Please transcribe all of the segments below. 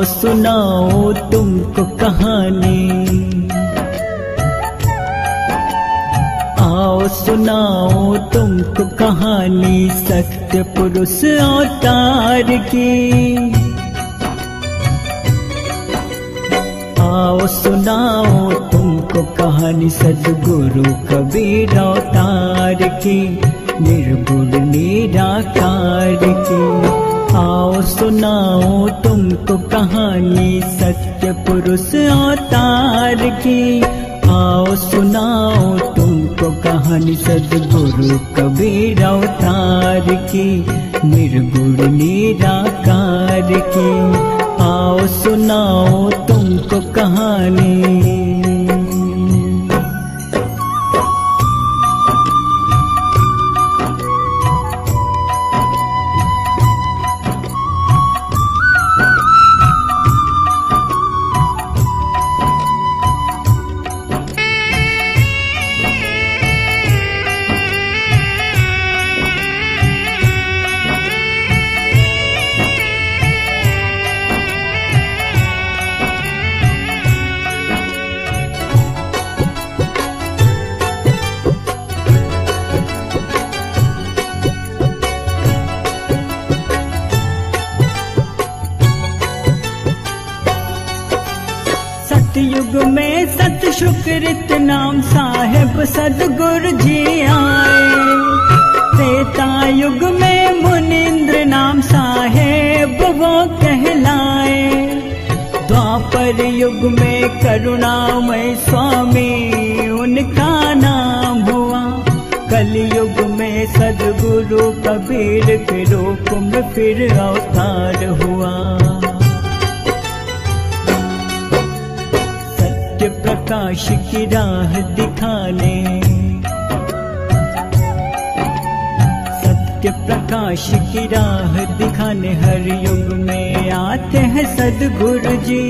सुनाओ तुमको कहानी, आओ सुनाओ तुमको कहानी सत्य पुरुष अवतार की। आओ सुनाओ तुमको कहानी सद्गुरु कबीर अवतार की, निर्गुण निराकार की। आओ सुनाओ तुमको कहानी सत्य पुरुष अवतार की। आओ सुनाओ तुमको कहानी सद्गुरु कबीर अवतार की, निर्गुण निराकार की। आओ सुनाओ तुमको कहानी। सतयुग में सत शुक्रित नाम साहेब सद्गुरु जी आए। त्रेता युग में मुनीन्द्र नाम साहेब वो कहलाए। द्वापर युग में करुणामय स्वामी उनका नाम हुआ। कलयुग में सद्गुरु कबीर के रूप में फिर अवतार हुआ। प्रकाश की राह दिखाने, सत्य प्रकाश की राह दिखाने हर युग में आते हैं सद्गुरु जी।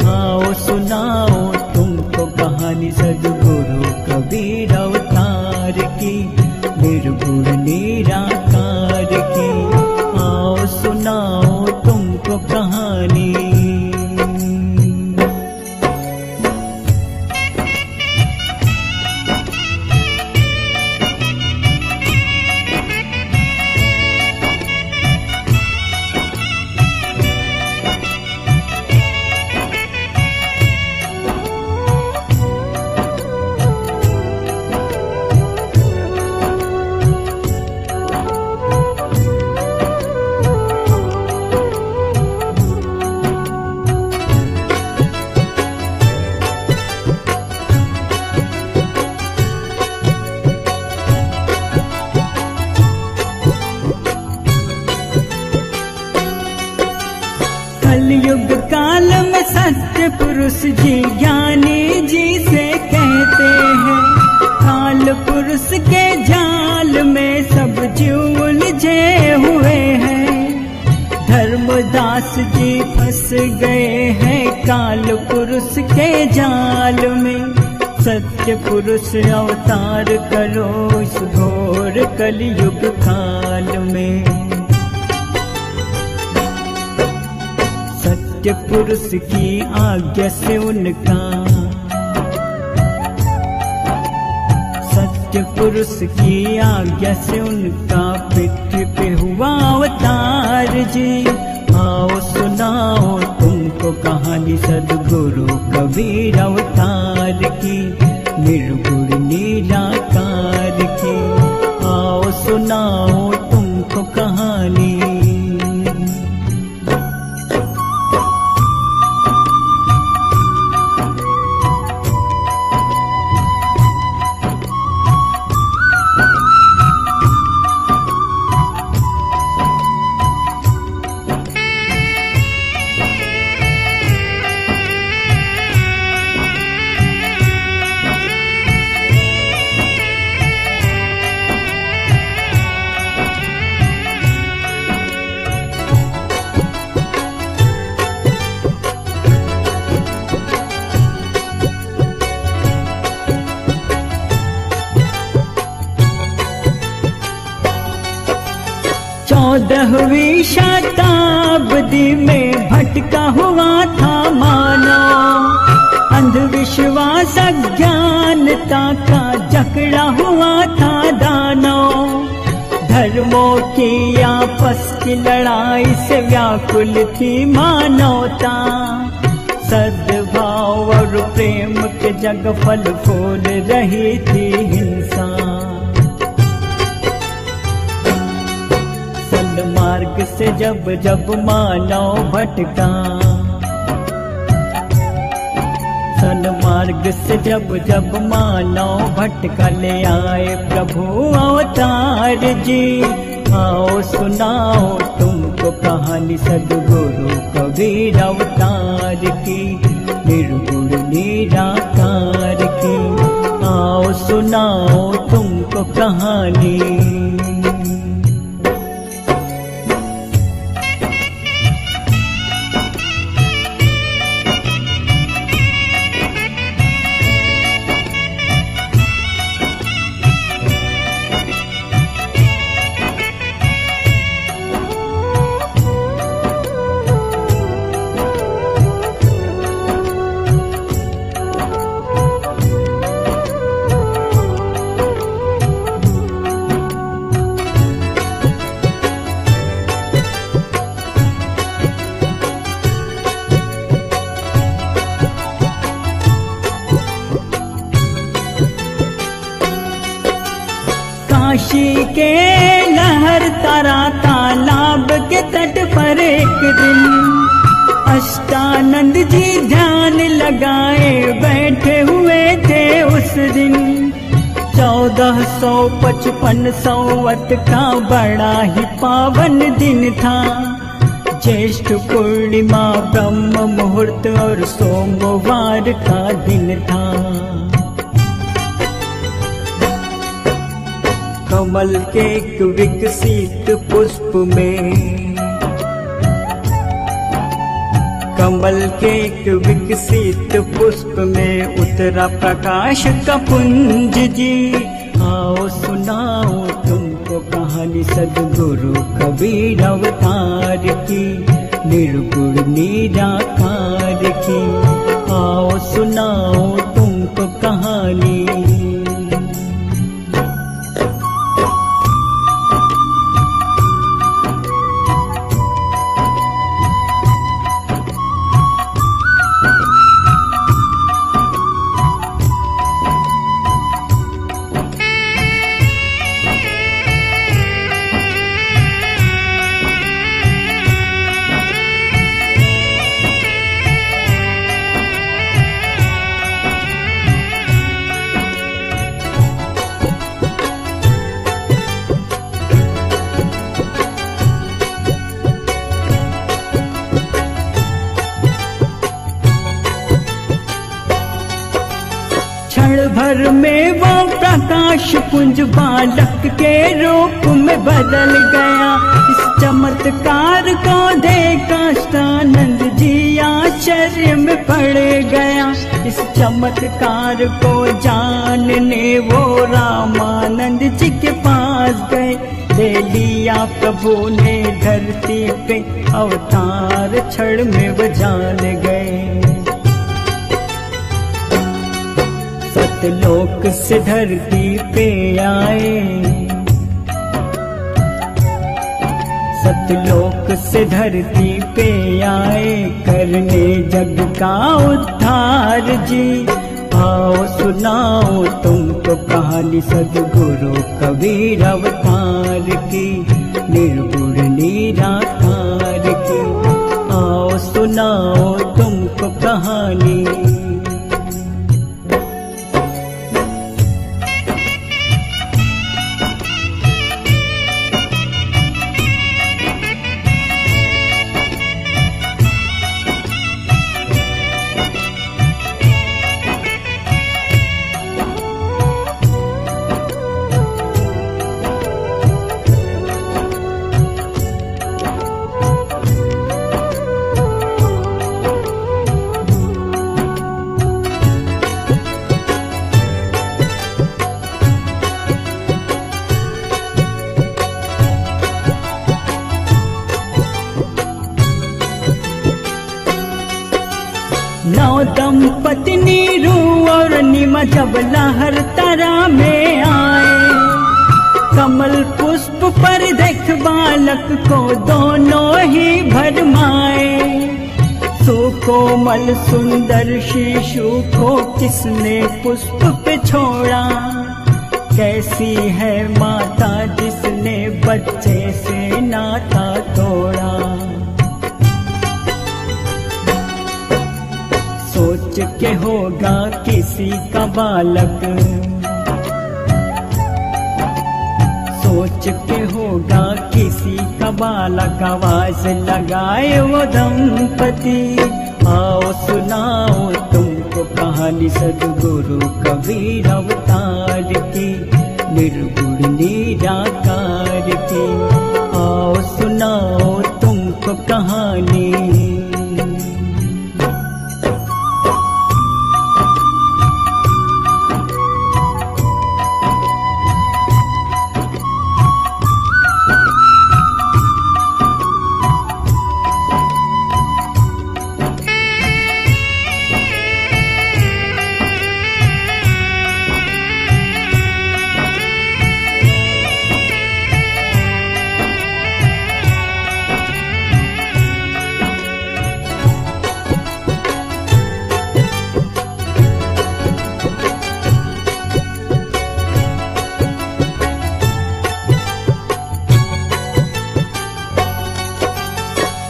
आओ सुनाओ तुमको कहानी सद्गुरु कबीर अवतार की, निर्गुण निराकार की। आओ सुनाओ तुमको कहानी। कलयुग काल में सत्य पुरुष जी ज्ञानी जी से कहते हैं। काल पुरुष के जाल में सब जीव उलझे हुए हैं। धर्मदास जी फंस गए हैं काल पुरुष के जाल में। सत्य पुरुष अवतार करो इस घोर कलयुग काल में। सत्य पुरुष की आज्ञा से उनका, सत्य पुरुष की आज्ञा से उनका पृथ्वी पे हुआ अवतार जी। आओ सुनाओ तुमको कहानी सद्गुरु कबीर अवतार की, निर्गुण निराकार की। आओ सुनाओ तुमको कहानी। 14वीं शताब्दी में भटका हुआ था मानव, अंधविश्वास अज्ञानता का जकड़ा हुआ था दानव। धर्मों की आपस की लड़ाई से व्याकुल थी मानवता, सद्भाव और प्रेम के जग फल फूल रही थी हिंसा। सन्मार्ग से जब जब मानव भटका, सन्मार्ग से जब जब मानव भटका, ले आए प्रभु अवतार जी। आओ सुनाओ तुमको कहानी सद्गुरु कबीर अवतार की, निर्गुण निराकार की। आओ सुनाओ तुमको कहानी। काशी के लहर तारा तालाब के तट पर एक दिन, अष्टानंद जी ध्यान लगाए बैठे हुए थे उस दिन। 1455 संवत का बड़ा ही पावन दिन था, ज्येष्ठ पूर्णिमा ब्रह्म मुहूर्त और सोमवार का दिन था। कमल के एक विकसित पुष्प में, कमल के एक विकसित पुष्प में उतरा प्रकाश का पुंज जी। आओ सुनाओ तुमको कहानी सद्गुरु कबीर अवतार की, निर्गुण निराकार की। आओ सुनाओ तुमको कहानी। क्षण भर में वो प्रकाश पुंज बालक के रूप में बदल गया। इस चमत्कार को देख अष्टानंद जी आश्चर्य में पड़ गया। इस चमत्कार को जानने वो रामानंद जी के पास गए। ले लिया प्रभु ने धरती पे अवतार, क्षण में वो जान गए। सतलोक से धरती पे आए, सतलोक से धरती पे आए, करने जग का उद्धार जी। आओ सुनाओ तुमको कहानी सद्गुरु कबीर अवतार की, निर्गुण निराकार की। आओ सुनाओ तुमको कहानी। नौ दंपति नीरू और नीमा जब लहर तरा में आए, कमल पुष्प पर देख बालक को दोनों ही भरमाए। सुकोमल सुंदर शिशु को किसने पुष्प पे छोड़ा, कैसी है माता जिसने बच्चे से नाता तोड़ा। सोच के होगा किसी का बालक, सोच के होगा किसी का बालक, आवाज लगाए वो दंपति। आओ सुनाओ तुमको कहानी सद्गुरु कबीर अवतार की, निर्गुण निराकार की। आओ सुनाओ तुमको कहानी।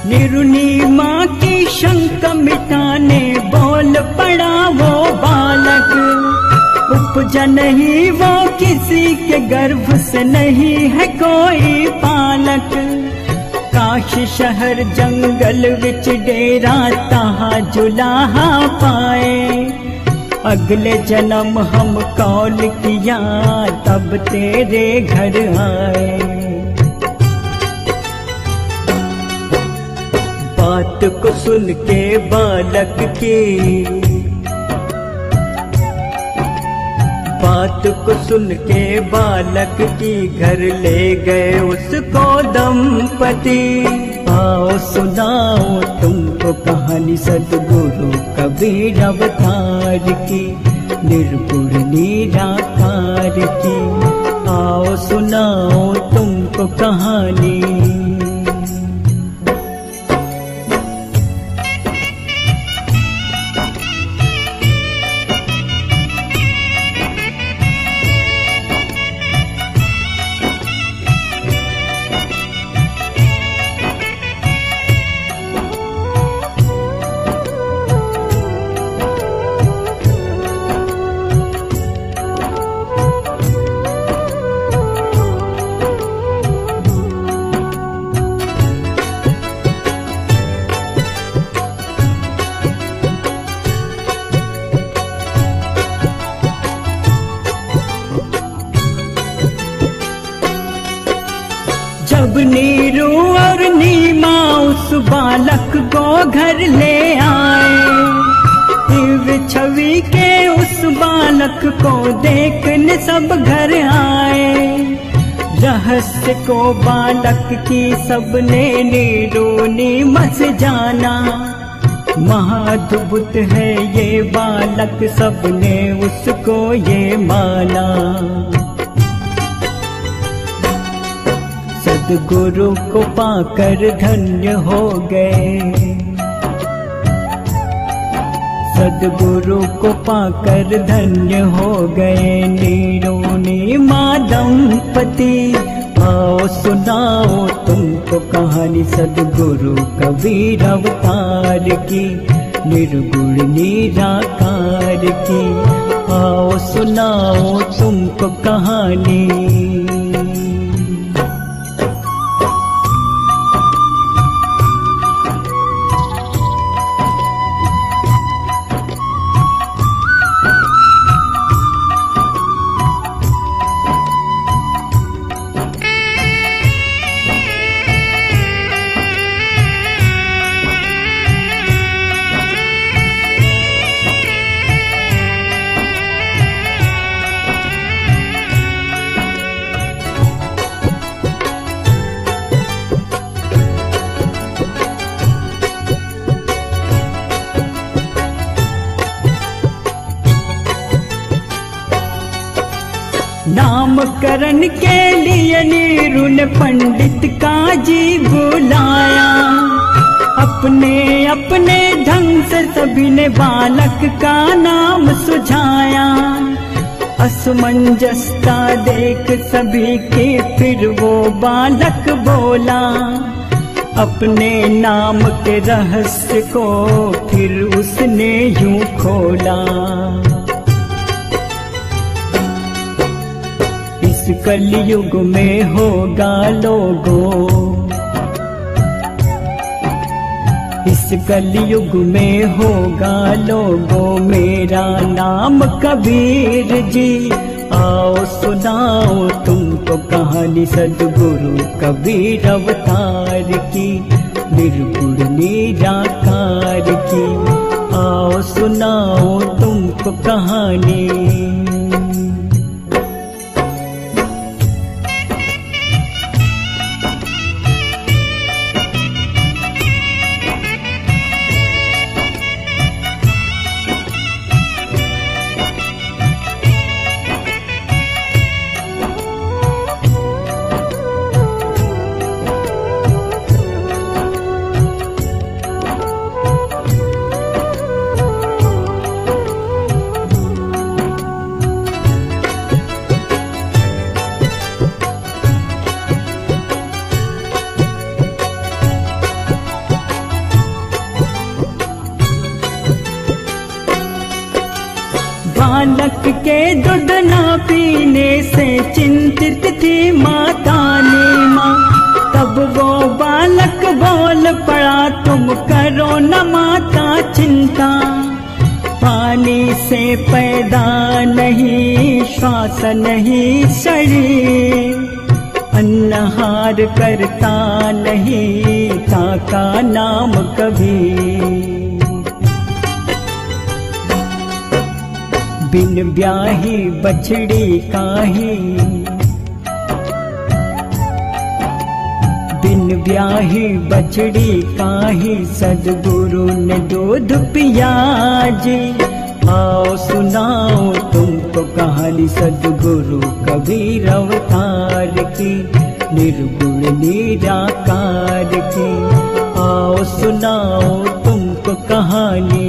नीरुनीमा की शंक मिटाने बोल पड़ा वो बालक। उपजा नहीं वो किसी के गर्भ से, नहीं है कोई पालक। काशी शहर जंगल विच डेरा तहाँ जुलाहा पाए। अगले जन्म हम कौल किया तब तेरे घर आए। बात को सुन के बालक की, बात को सुन के बालक की घर ले गए उसको दंपति। आओ सुनाओ तुमको कहानी सद्गुरु कबीर अवतार की, निर्गुण निराकार की। आओ सुनाओ तुमको कहानी। जब नीरू और नीमा उस बालक को घर ले आए, दिव्य छवि के उस बालक को देखने सब घर आए। रहस्य को बालक की सबने नीरू नीमा से जाना। महाअद्भुत है ये बालक, सबने उसको ये माना। सद्गुरु को पाकर धन्य हो गए, सद्गुरु को पाकर धन्य हो गए नीरू नीमा दंपति। आओ सुनाओ तुमको कहानी सद्गुरु कबीर अवतार की, निर्गुण निराकार की। आओ सुनाओ तुमको कहानी। नामकरण के लिए नीरू ने पंडित का जी बुलाया। अपने अपने ढंग से सभी ने बालक का नाम सुझाया। असमंजसता देख सभी के फिर वो बालक बोला, अपने नाम के रहस्य को फिर उसने यूं खोला। इस कलयुग में होगा लोगों, इस कलयुग में होगा लोगों मेरा नाम कबीर जी। आओ सुनाओ तुमको कहानी सद्गुरु कबीर अवतार की, निर्गुण निराकार की। आओ सुनाओ तुमको कहानी। बालक के दूध न पीने से चिंतित थी माता नीमा। तब वो बालक बोल पड़ा, तुम करो न माता चिंता। पानी से पैदा नहीं श्वास नहीं शरीर, अन्नहार करता नहीं ताका नाम कभी। बिन ब्याही बछड़ी काही, बिन ब्याही बछड़ी काही सद्गुरु ने दूध पिया जी। आओ सुनाओ तुमको कहानी सद्गुरु कबीर अवतार की, निर्गुण निराकार की। आओ सुनाओ तुमको कहानी।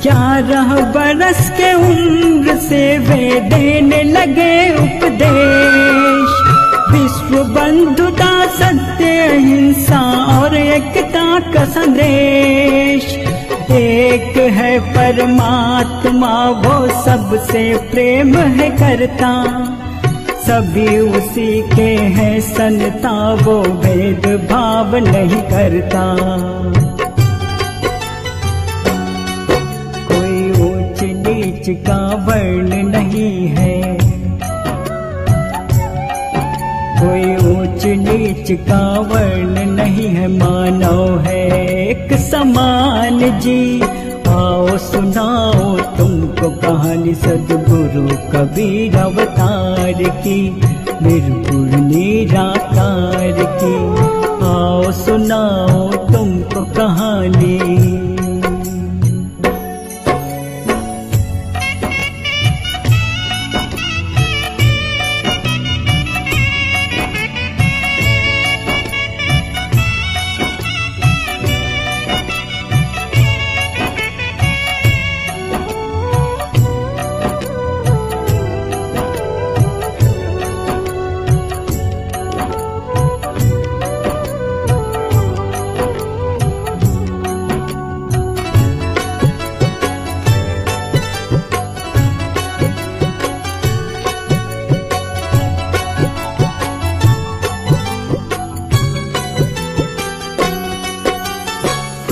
ग्यारह बरस के उम्र से वे देने लगे उपदेश। विश्व बंधुता सत्य अहिंसा और एकता का संदेश। एक है परमात्मा वो सबसे प्रेम है करता, सभी उसी के हैं संता वो भेदभाव नहीं करता। नीच का वर्ण नहीं है, कोई ऊंच नीच का वर्ण नहीं है, मानव है एक समान जी। आओ सुनाओ तुमको कहानी सद्गुरु कबीर अवतार की, निर्गुण निराकार की। आओ सुनाओ तुमको कहानी।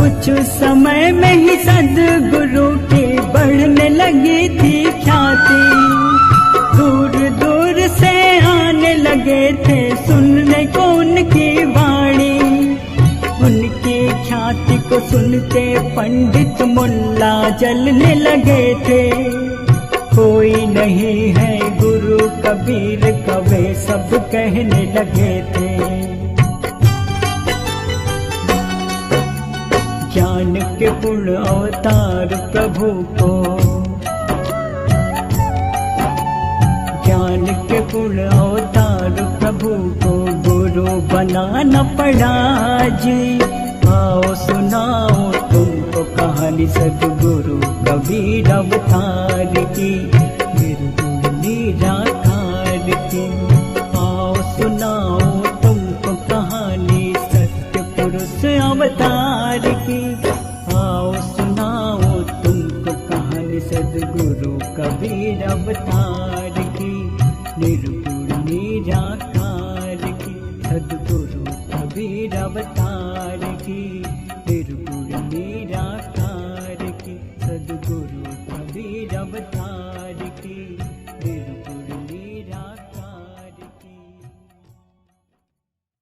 कुछ समय में ही सद्गुरु की बढ़ने लगी थी ख्याति। दूर दूर से आने लगे थे सुनने को उनकी वाणी। उनकी ख्याति को सुनते पंडित मुल्ला जलने लगे थे। कोई नहीं है गुरु कबीर का, वे सब कहने लगे थे। ज्ञान के पूर्ण अवतार प्रभु को, ज्ञान के पूर्ण अवतार प्रभु को गुरु बनाना पड़ा जी। आओ सुनाओ तुमको कहानी सद्गुरु कबीर अवतार की, निर्गुण निराकार की। आओ सुनाओ तुमको कहानी सत्य पुरुष अवतार की। आओ सुनाओ तुमको कहानी सद्गुरु कबीर अवतार की, निर्गुण निराकार की। सद्गुरु कबीर अवतार की, निर्गुण निराकार की। सद्गुरु कबीर अवतार की।